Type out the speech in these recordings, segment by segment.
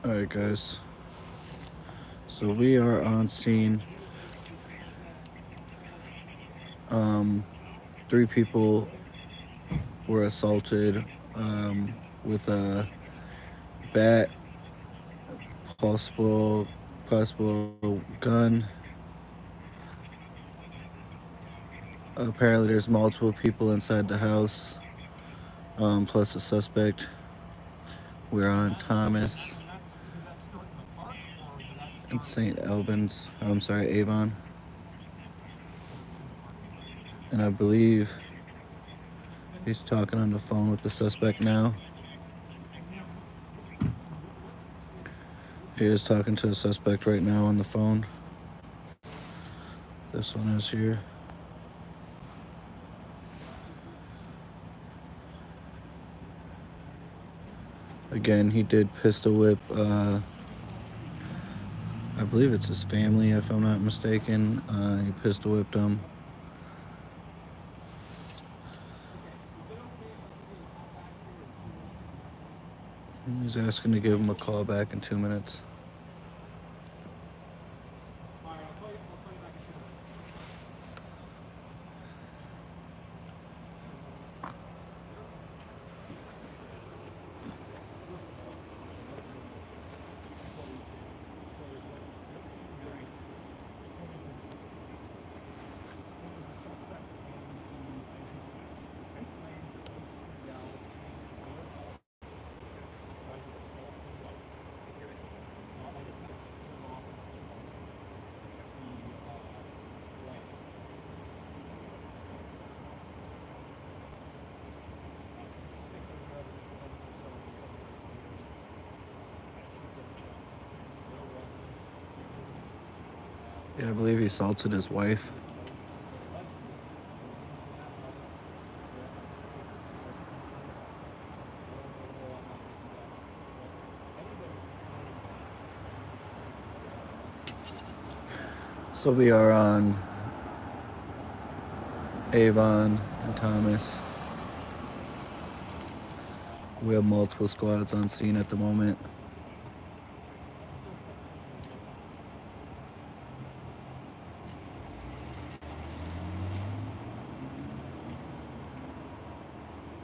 Alright, guys. So we are on scene. Um, Three people were assaulted with a bat, possible, possible gun. Apparently, there's multiple people inside the house, plus a suspect. We're on Thomas and St. Albans. I'm sorry, Avon. And I believe he's talking on the phone with the suspect now. He is talking to the suspect right now on the phone. This one is here. Again, he did pistol whip, I believe it's his family, if I'm not mistaken. He pistol whipped them. He's asking to give him a call back in 2 minutes. Yeah, I believe he assaulted his wife. So we are on Avon and Thomas. We have multiple squads on scene at the moment.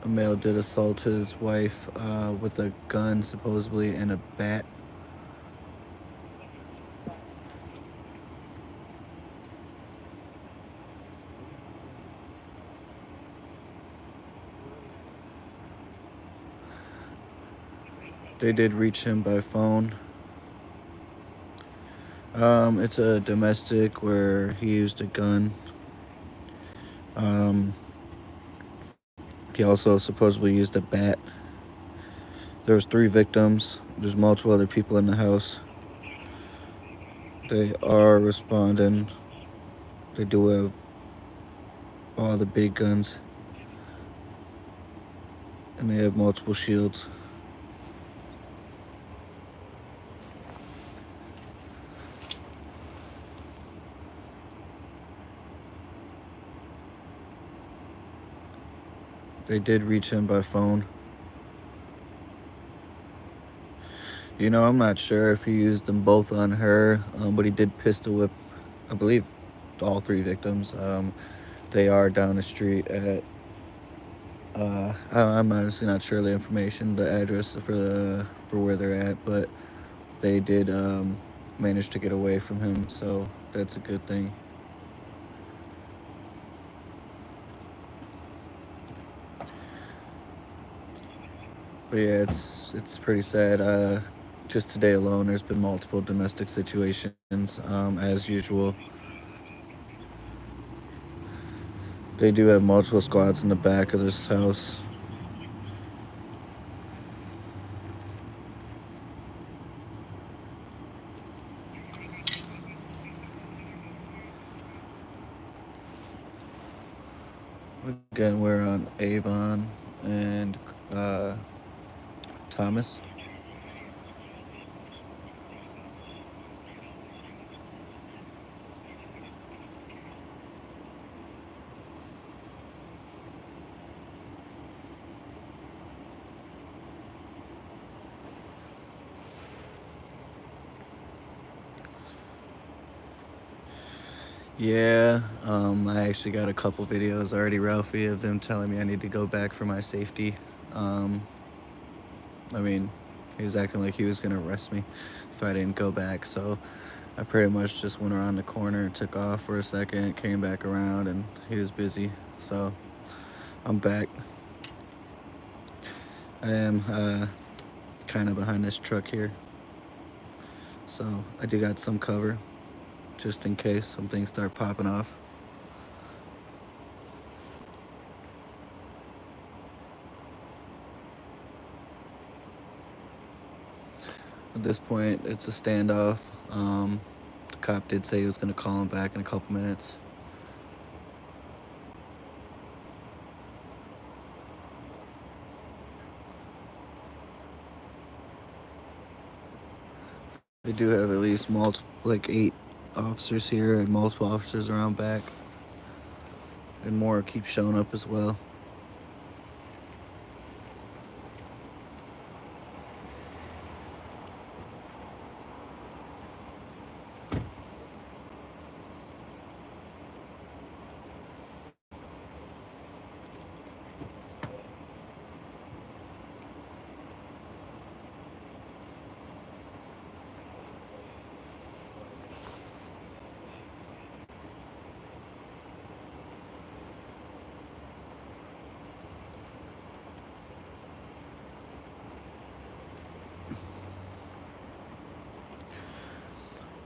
A male did assault his wife with a gun, supposedly, and a bat. They did reach him by phone. It's a domestic where he used a gun. Um, he also supposedly used a bat. There was 3 victims. There's multiple other people in the house. They are responding. They do have all the big guns. And they have multiple shields. They did reach him by phone. I'm not sure if he used them both on her, but he did pistol whip, I believe, all 3 victims. They are down the street at. I'm honestly not sure the information, the address for where they're at, but they did manage to get away from him, so that's a good thing. But yeah, it's pretty sad. Just today alone, there's been multiple domestic situations, as usual. They do have multiple squads in the back of this house. Again, we're on Avon and Thomas. Yeah, I actually got a couple videos already, Ralphie, of them telling me I need to go back for my safety. Um, I mean, he was acting like he was gonna arrest me if I didn't go back. So I pretty much just went around the corner, took off for a second, came back around, and he was busy. So I'm back. I am kind of behind this truck here, so I do got some cover just in case some things start popping off. At this point, it's a standoff. The cop did say he was gonna call him back in a couple minutes. They do have at least multiple, like 8 officers here and multiple officers around back, and more keep showing up as well.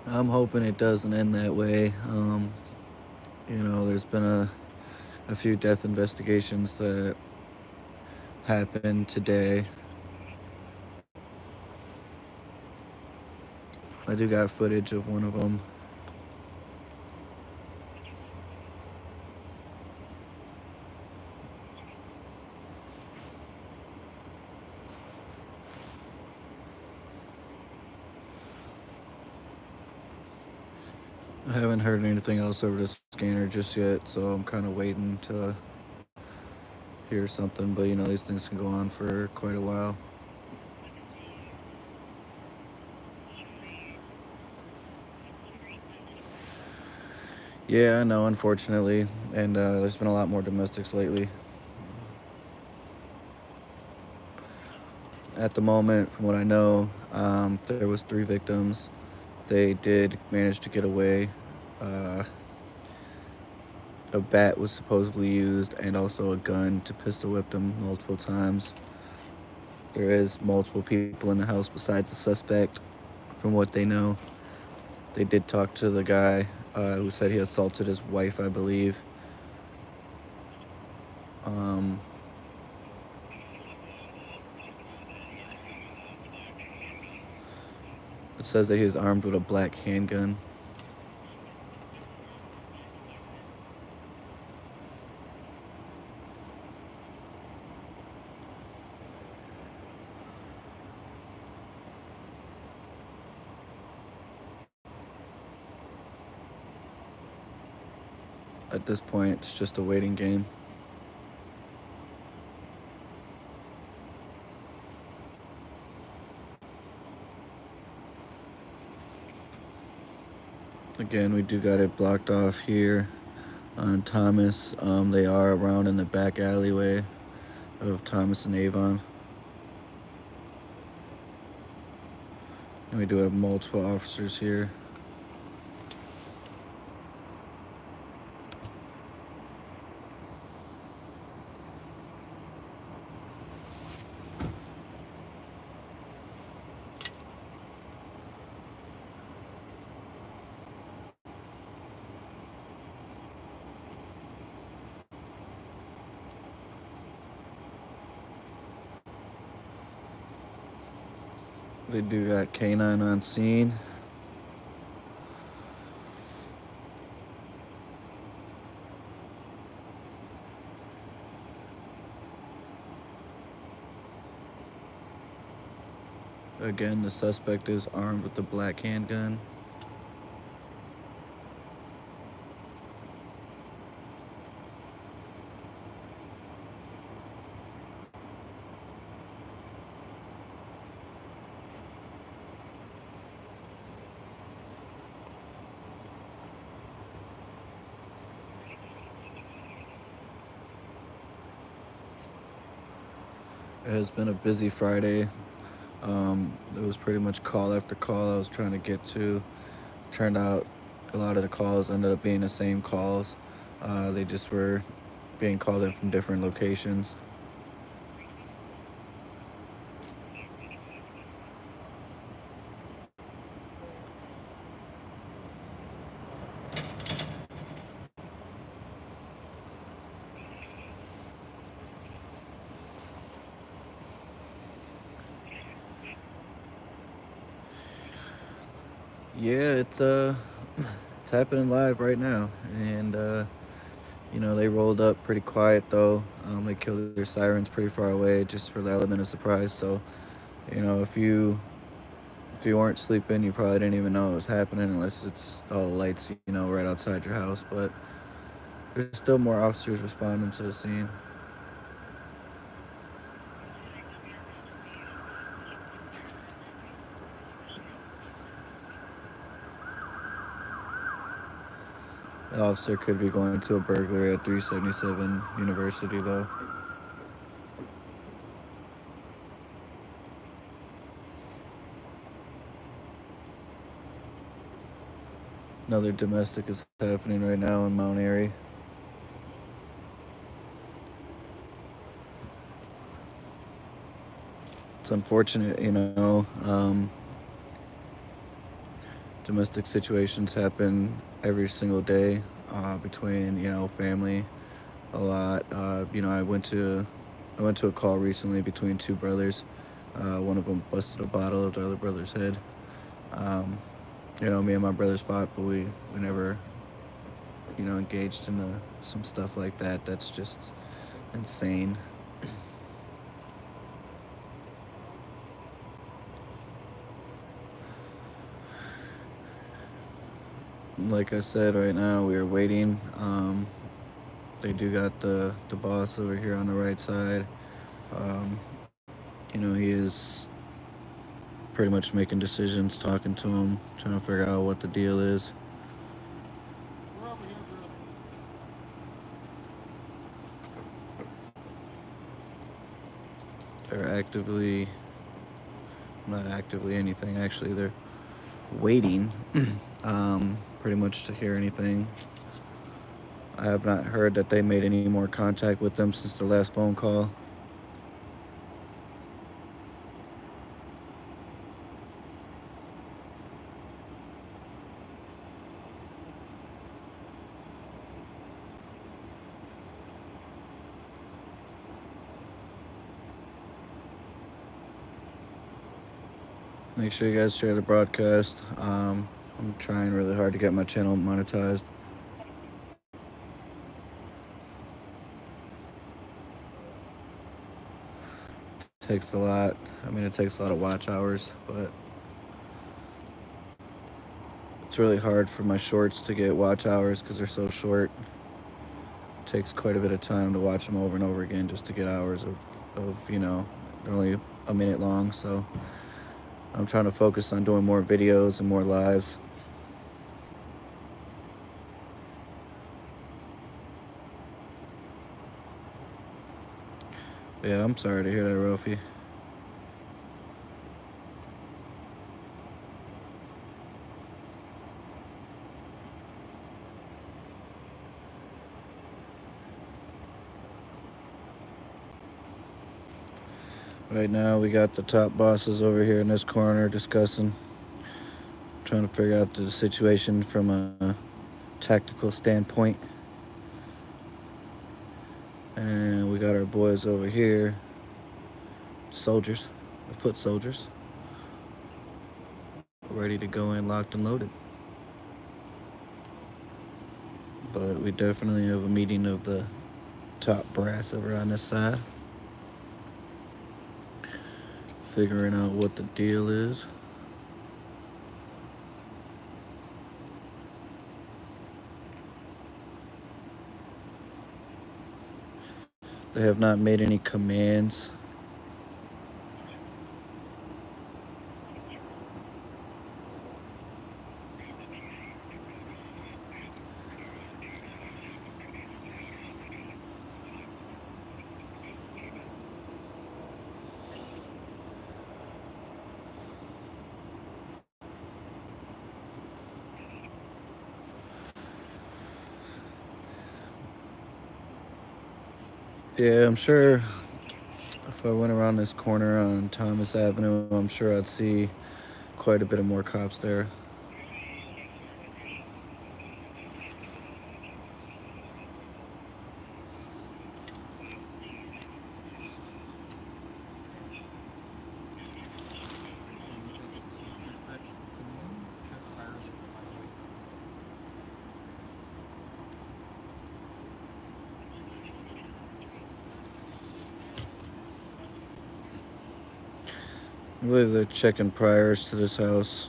I'm hoping it doesn't end that way. There's been a few death investigations that happened today. I do got footage of one of them. I haven't heard anything else over the scanner just yet, so I'm kind of waiting to hear something. But these things can go on for quite a while. Yeah, I know, unfortunately, and there's been a lot more domestics lately. At the moment, from what I know, there was 3 victims. They did manage to get away. Uh, a bat was supposedly used, and also a gun to pistol whip them multiple times. There is multiple people in the house besides the suspect, from what they know. They did talk to the guy who said he assaulted his wife, I believe. Um, it says that he was armed with a black handgun. At this point, it's just a waiting game. Again, we do got it blocked off here on Thomas. They are around in the back alleyway of Thomas and Avon. And we do have multiple officers here. They do got K9 on scene. Again, the suspect is armed with the black handgun. It has been a busy Friday. It was pretty much call after call I was trying to get to. Turned out a lot of the calls ended up being the same calls. They just were being called in from different locations. Yeah, it's happening live right now, and they rolled up pretty quiet though. They killed their sirens pretty far away just for the element of surprise. So if you weren't sleeping, you probably didn't even know it was happening unless it's all the lights right outside your house. But there's still more officers responding to the scene. The officer could be going to a burglary at 377 University though. Another domestic is happening right now in Mount Airy. It's unfortunate, domestic situations happen every single day between family. A lot. I went to a call recently between two brothers. One of them busted a bottle of the other brother's head. Um, me and my brothers fought, but we never engaged in some stuff like that. That's just insane. Like I said, right now we are waiting. They do got the boss over here on the right side. Um, he is pretty much making decisions, talking to him, trying to figure out what the deal is. They're actively, not actively anything, actually, they're waiting pretty much to hear anything. I have not heard that they made any more contact with them since the last phone call. Make sure you guys share the broadcast. I'm trying really hard to get my channel monetized. Takes a lot. I mean, it takes a lot of watch hours, but it's really hard for my shorts to get watch hours because they're so short. It takes quite a bit of time to watch them over and over again just to get hours of they're only a minute long. So I'm trying to focus on doing more videos and more lives. Yeah, I'm sorry to hear that, Ralphie. Right now, we got the top bosses over here in this corner discussing, trying to figure out the situation from a tactical standpoint. And we got our boys over here, soldiers, the foot soldiers, ready to go in locked and loaded. But we definitely have a meeting of the top brass over on this side, figuring out what the deal is. They have not made any commands. Yeah, I'm sure if I went around this corner on Thomas Avenue, I'm sure I'd see quite a bit of more cops there. I believe they're checking priors to this house.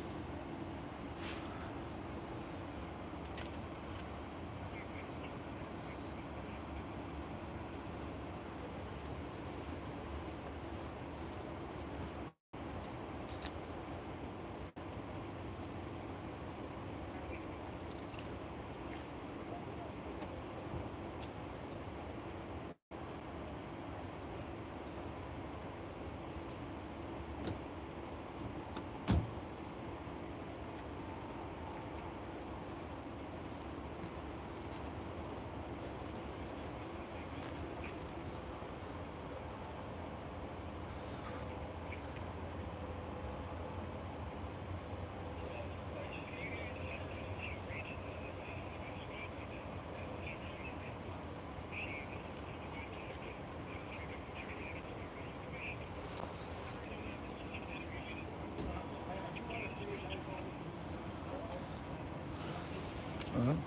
Well,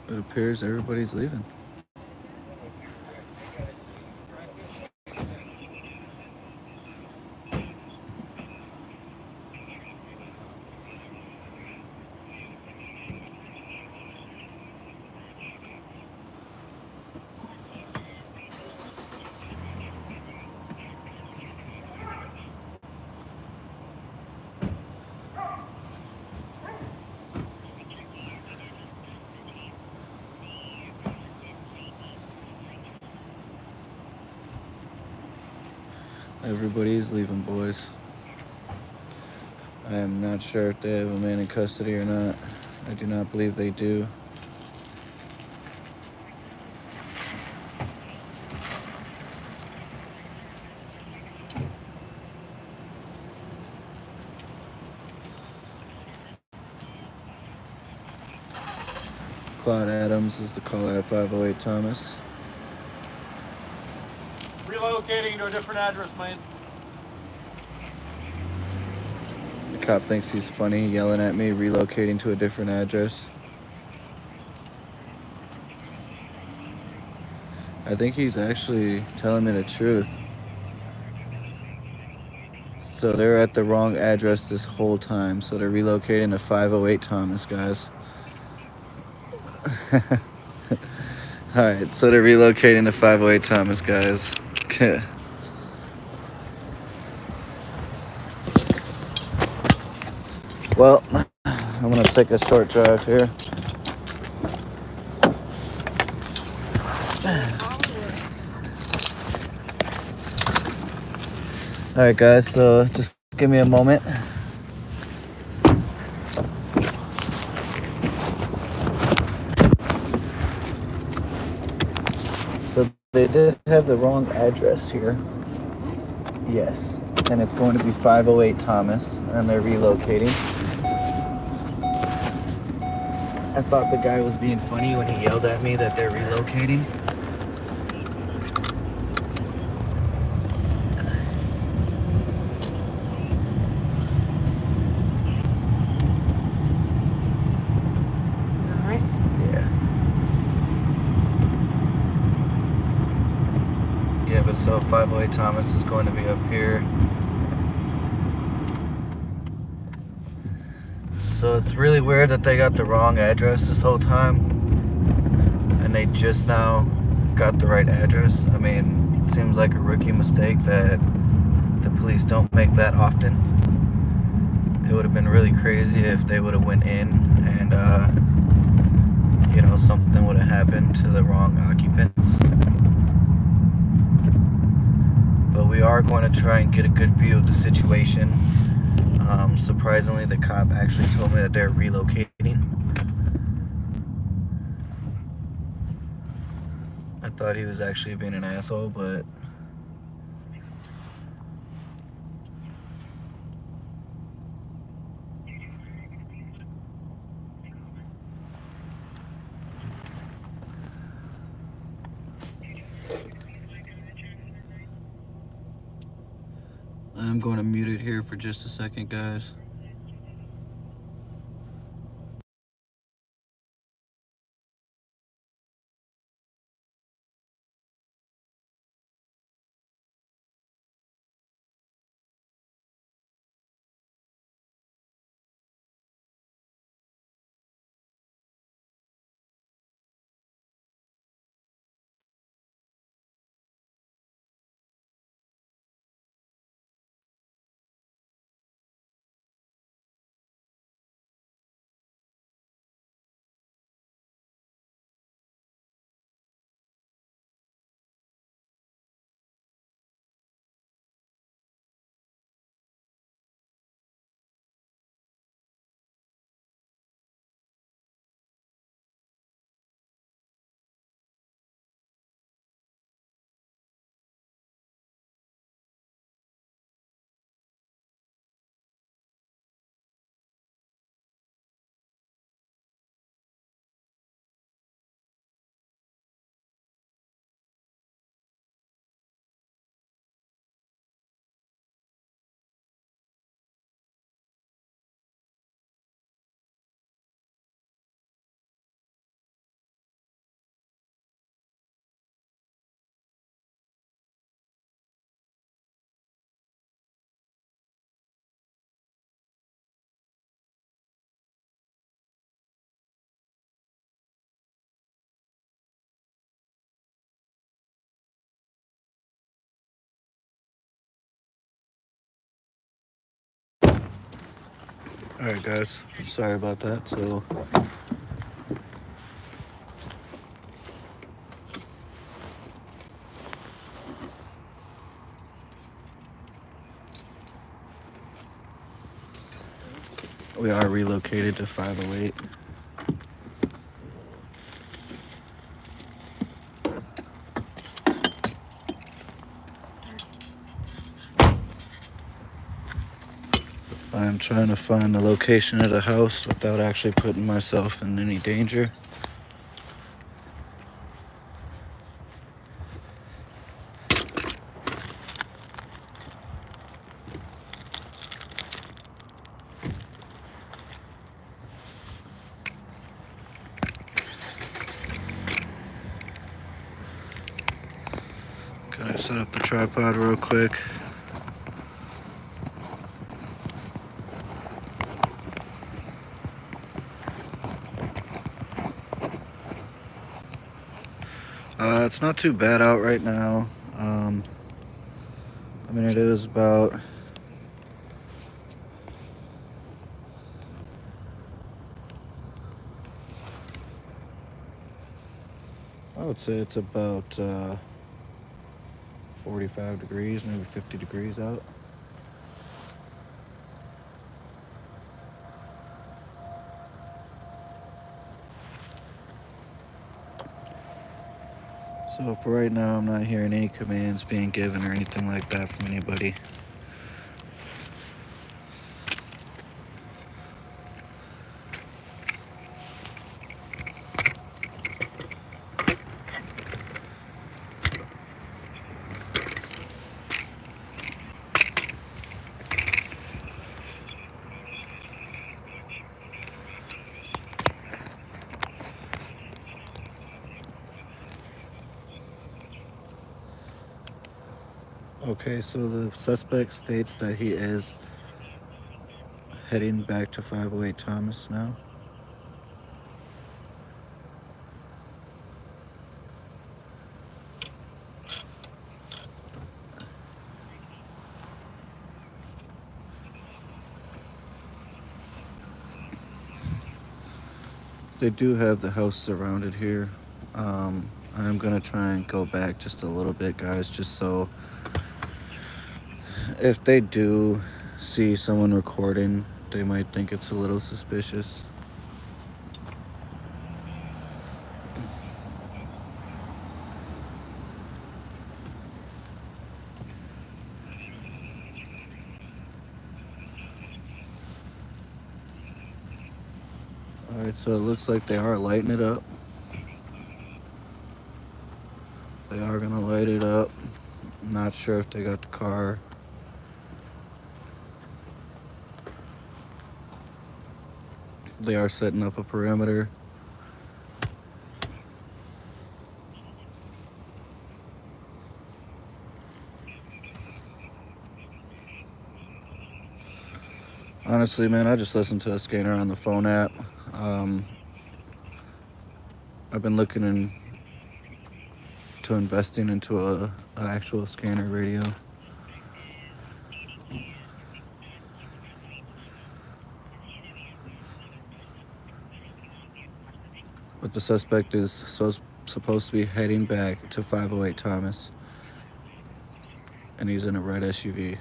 it appears everybody's leaving. Everybody's leaving, boys. I am not sure if they have a man in custody or not. I do not believe they do. Claude Adams is the caller at 508 Thomas. Relocating to a different address, man. The cop thinks he's funny, yelling at me, relocating to a different address. I think he's actually telling me the truth. So they're at the wrong address this whole time. So they're relocating to 508 Thomas, guys. Alright, so they're relocating to 508 Thomas, guys. Well, I'm gonna take a short drive here. Alright, guys, so just give me a moment. So they did have the wrong address here. Yes. And it's going to be 508 Thomas, and they're relocating. I thought the guy was being funny when he yelled at me that they're relocating. Alright. Yeah. Yeah, but so 508 Thomas is going to be up here. So it's really weird that they got the wrong address this whole time, and they just now got the right address. I mean, it seems like a rookie mistake that the police don't make that often. It would have been really crazy if they would have went in and something would have happened to the wrong occupants. But we are going to try and get a good view of the situation. Surprisingly, the cop actually told me that they're relocating. I thought he was actually being an asshole, but I'm going to mute it here for just a second, guys. All right, guys. Sorry about that. So, we are relocated to 508. I'm trying to find the location of the house without actually putting myself in any danger. Gonna set up the tripod real quick. It's not too bad out right now. I mean, it is about I would say it's about 45 degrees, maybe 50 degrees out. So for right now, I'm not hearing any commands being given or anything like that from anybody. Okay, so the suspect states that he is heading back to 508 Thomas now. They do have the house surrounded here. I'm gonna try and go back just a little bit, guys, just so if they do see someone recording, they might think it's a little suspicious. Alright, so it looks like they are lighting it up. They are gonna light it up. Not sure if they got the car. They are setting up a perimeter. Honestly, man, I just listened to a scanner on the phone app. Um, I've been looking into investing into a actual scanner radio. But the suspect is supposed to be heading back to 508 Thomas, and he's in a red SUV.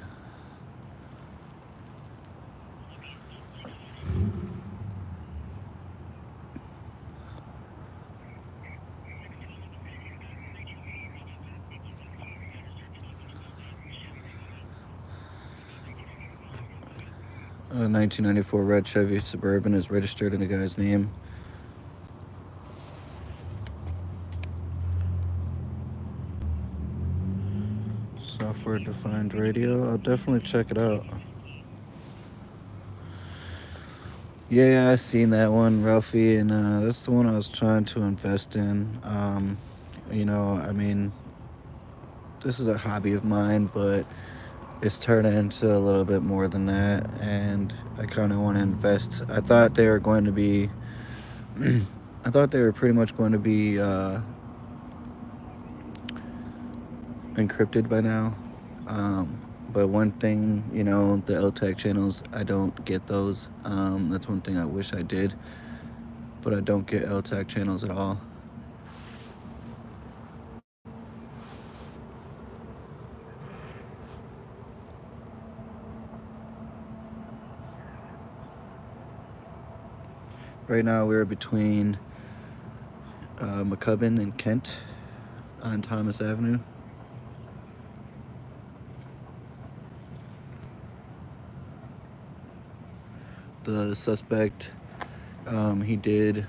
A 1994 red Chevy Suburban is registered in the guy's name. Software defined radio. I'll definitely check it out. Yeah, I seen that one, Ralphie, and that's the one I was trying to invest in. I mean, this is a hobby of mine, but it's turning into a little bit more than that, and I kind of want to invest. I thought they were going to be, I thought they were pretty much going to be encrypted by now. Um, but one thing, the LTAC channels, I don't get those. That's one thing I wish I did, but I don't get LTAC channels at all. Right now, we're between McCubbin and Kent on Thomas Avenue. The suspect, he did.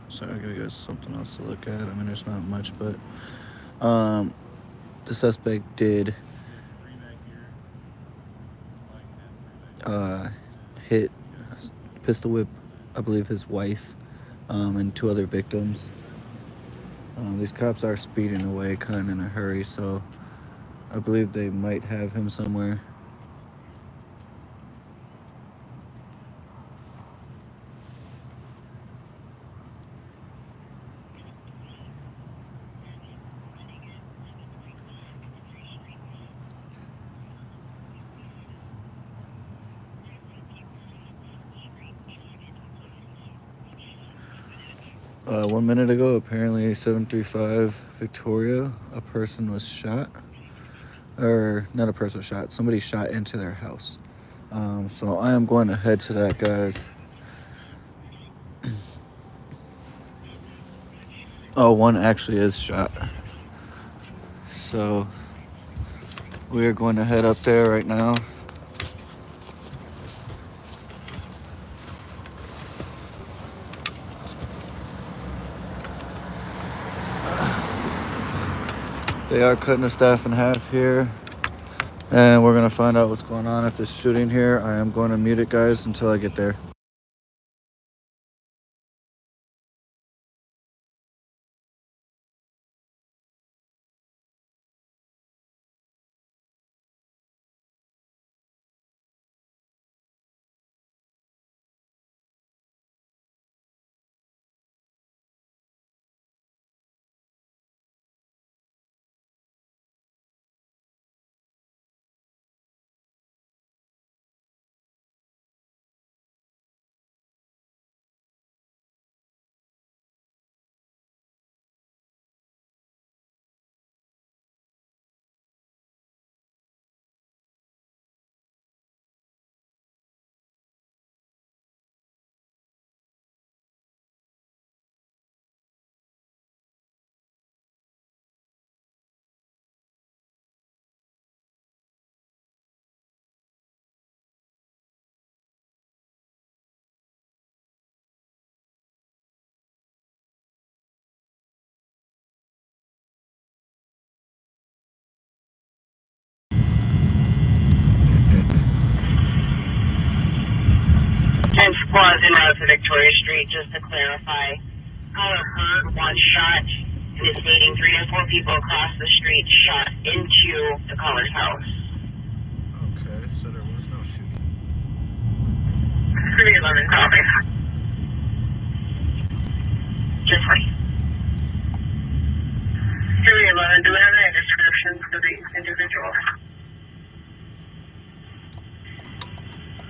Sorry, I gotta get something else to look at. I mean, there's not much, but the suspect did uh, hit, pistol whip, I believe, his wife and two other victims. These cops are speeding away kind of in a hurry, so I believe they might have him somewhere. One minute ago, apparently 735 Victoria, a person was shot. Or not a person was shot, somebody shot into their house. So I am going to head to that, guys. Oh, one actually is shot. So we are going to head up there right now. They are cutting the staff in half here. And we're going to find out what's going on at this shooting here. I am going to mute it, guys, until I get there. Squad's en route to Victoria Street, just to clarify. Caller heard one shot and is stating 3 to 4 people across the street shot into the caller's house. Okay, so there was no shooting. 311 copy. Just wait. 311, do we have any descriptions for the individual?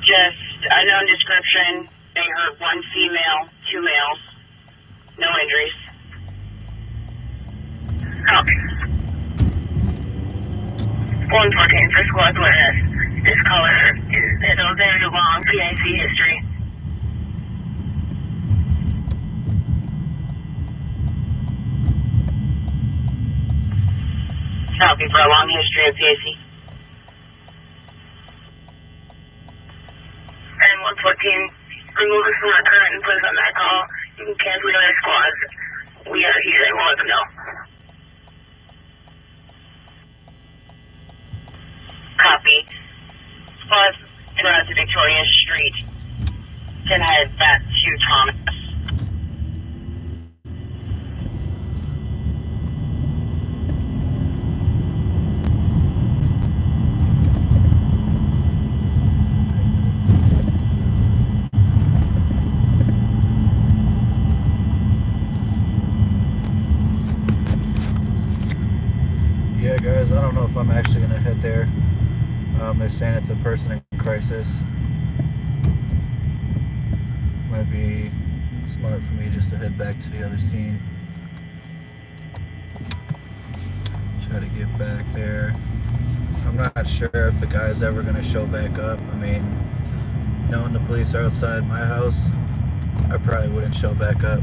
Just unknown description. They heard 1 female, 2 males. No injuries. Copy. 114 for squad witness. This caller has a very long PIC history. Copy for a long history of PIC. And 114, remove us from our current and put us on that call. You can cancel the other squads. We are here and we'll let them know. Copy. Squads en route to Victoria Street. Can head back to Thomas. Yeah, guys, I don't know if I'm actually gonna head there. They're saying it's a person in crisis. Might be smart for me just to head back to the other scene. Try to get back there. I'm not sure if the guy's ever gonna show back up. I mean, knowing the police are outside my house, I probably wouldn't show back up.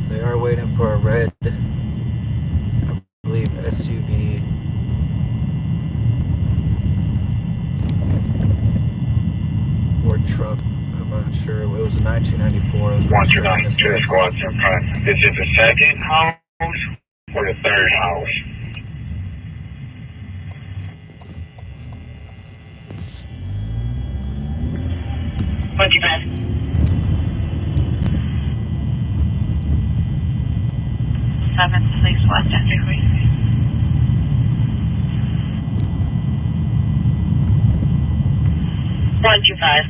They are waiting for a red, I believe, SUV. Or truck. I'm not sure. It was a 1994. It was registered on this Two map. squads in front. Is it the second house or the third house? What'd you guys? Seven, 6 West District. 125.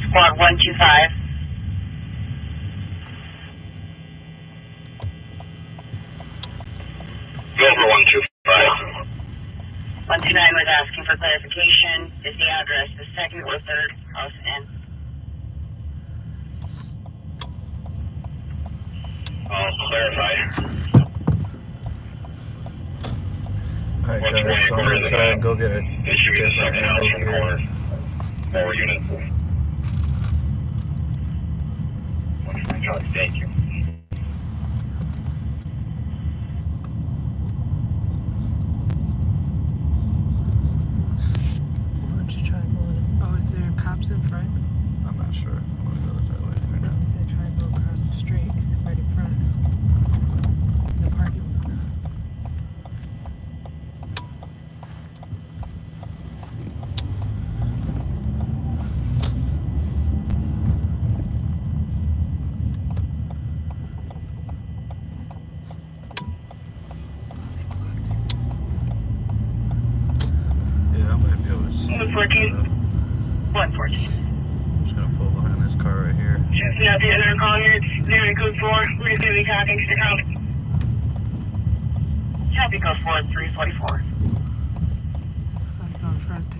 Squad 125. Go over 125. 129 was asking for clarification. Is the address the second or third house in? I'll clarify. Alright, guys, so I'm gonna try and go get a It should be the different second house angle from the here. corner. More units. 129, thank you. Why don't you try going? Oh, is there cops in front? I'm not sure. I'm gonna go that way right now. I said try and go across the street, right in front. The parking lot. Yeah, I might be able to see. 114. I'm 114. just gonna pull behind this car right here. Just now the other call here. It's very code 4. We're just going to be talking to the cop. Copy code 4, 344. I'll go in front too.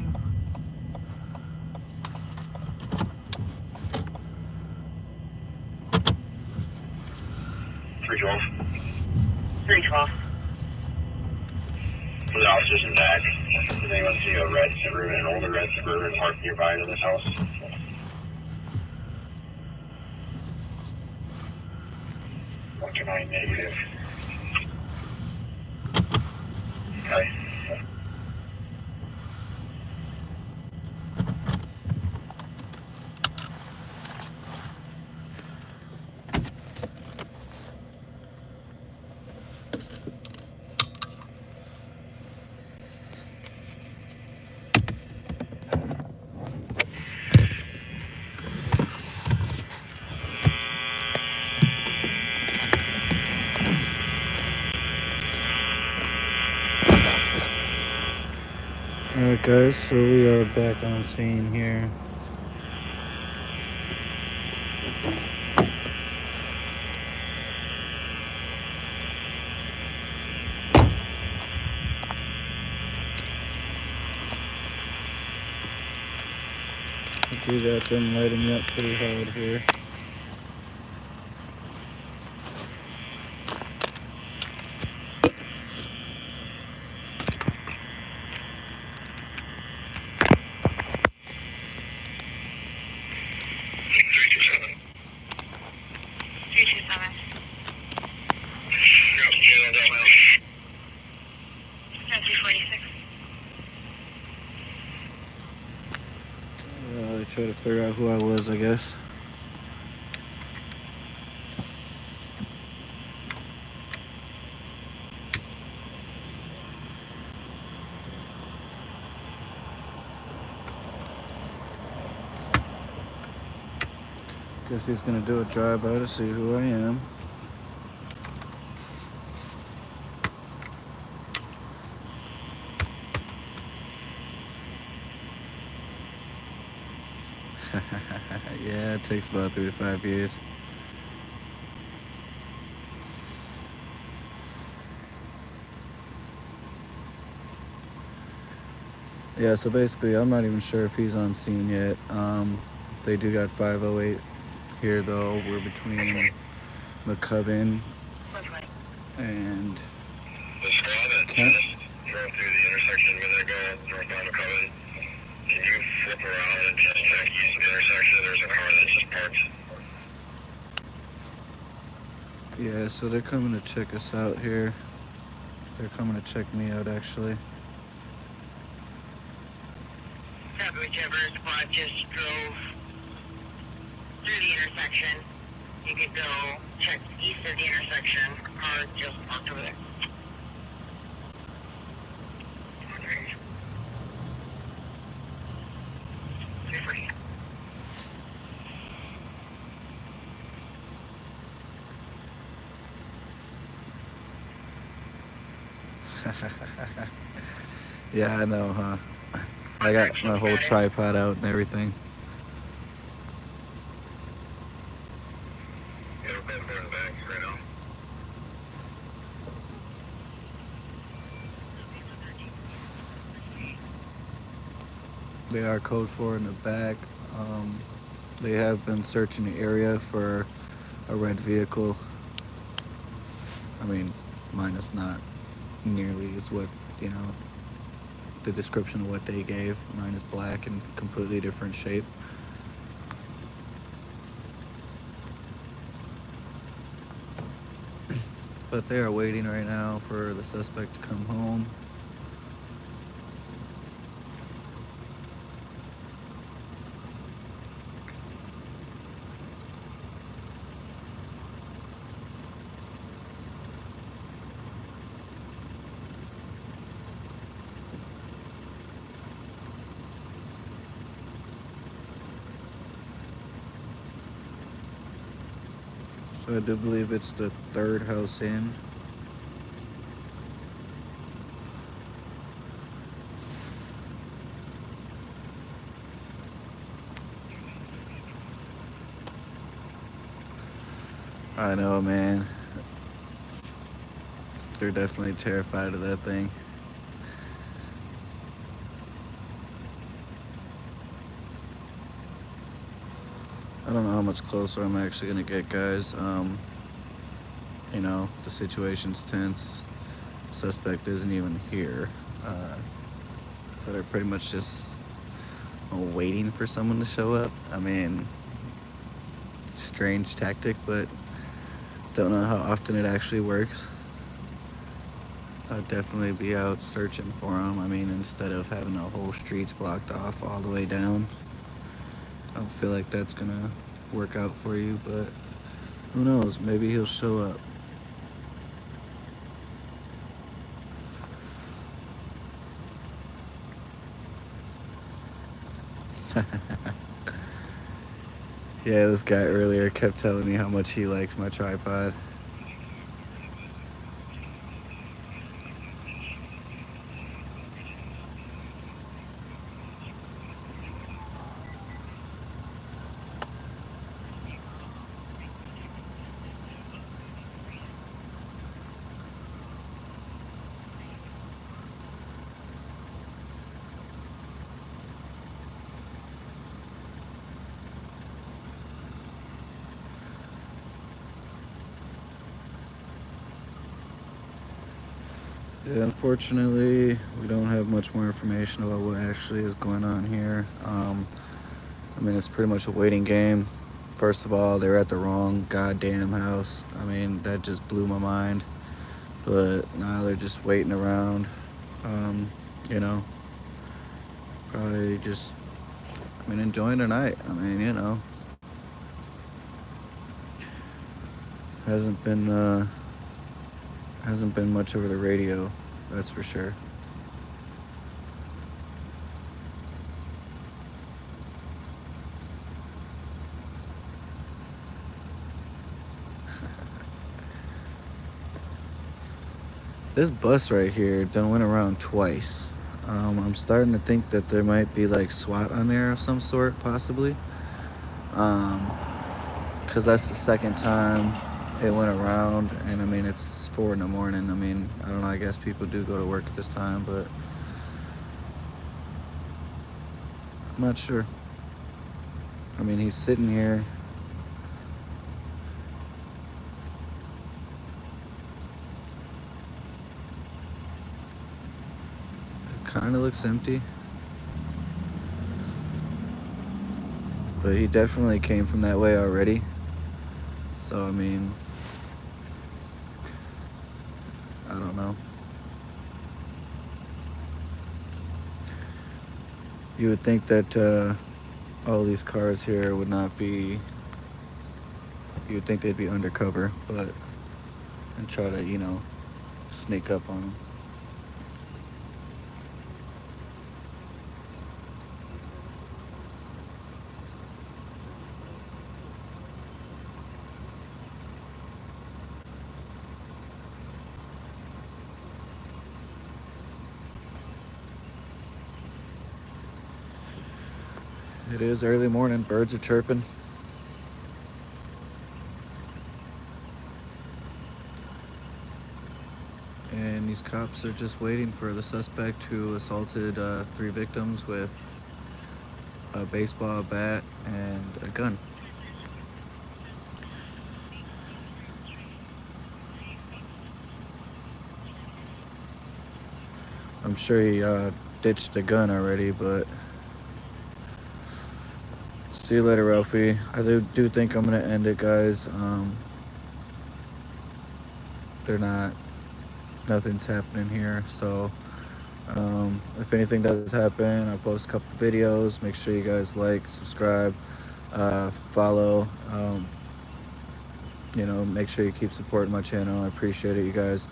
Three 12. 312. For the officers in back, does anyone see a red Suburban, an older red Suburban parked nearby to this house? Roger 9 negative. Okay. Alright guys, so we are back on scene here. I do got them lighting up pretty hard here. They try to figure out who I was, I guess. Guess he's gonna do a drive-by to see who I am. Yeah, it takes about 3 to 5 years. Yeah, so basically, I'm not even sure if he's on scene yet. They do got 508 here, though. We're between McCubbin and The squad that Kent. just drove through the intersection with it going northbound McCubbin. Can you flip around and just check east of the intersection? There's a car that just parked. Yeah, so they're coming to check us out here. They're coming to check me out, actually. Whichever squad just drove through the intersection, you could go check east of the intersection. Car just parked over there. Yeah, I know, huh? I got my whole tripod out and everything. Yeah, we're both going back right now. They are code 4 in the back. They have been searching the area for a red vehicle. I mean, mine is not nearly as what, you know, the description of what they gave. Mine is black and completely different shape. But they are waiting right now for the suspect to come home. So I do believe it's the third house in. I know, man. They're definitely terrified of that thing. I don't know how much closer I'm actually gonna get, guys. You know, the situation's tense. Suspect isn't even here. Uh, so they're pretty much just waiting for someone to show up. I mean, strange tactic, but don't know how often it actually works. I'd definitely be out searching for them. I mean, instead of having the whole streets blocked off all the way down. I don't feel like that's gonna work out for you, but who knows? Maybe he'll show up. Yeah, this guy earlier kept telling me how much he likes my tripod. Yeah, unfortunately, we don't have much more information about what actually is going on here. I mean, it's pretty much a waiting game. First of all, they're at the wrong goddamn house. I mean, that just blew my mind. But now they're just waiting around. Um, you know, probably just, I mean, enjoying the night. I mean, hasn't been hasn't been much over the radio, that's for sure. This bus right here done went around twice. I'm starting to think that there might be like SWAT on there of some sort, possibly. Um, Cause that's the second time it went around, and I mean it's 4 in the morning. I mean, I don't know. I guess people do go to work at this time, but I'm not sure. I mean, he's sitting here. It kind of looks empty, but he definitely came from that way already. So I mean, I don't know. You would think that all these cars here would not be. You would think they'd be undercover, but and try to sneak up on them. It is early morning. Birds are chirping. And these cops are just waiting for the suspect who assaulted 3 victims with a baseball bat and a gun. I'm sure he ditched the gun already, but see you later, Ralphie. I do think I'm gonna end it, guys. They're not. Nothing's happening here, so if anything does happen, I'll post a couple videos. Make sure you guys like, subscribe, follow. Make sure you keep supporting my channel. I appreciate it, you guys.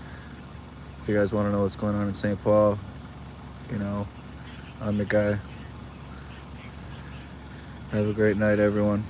If you guys want to know what's going on in St. Paul, I'm the guy. Have a great night, everyone.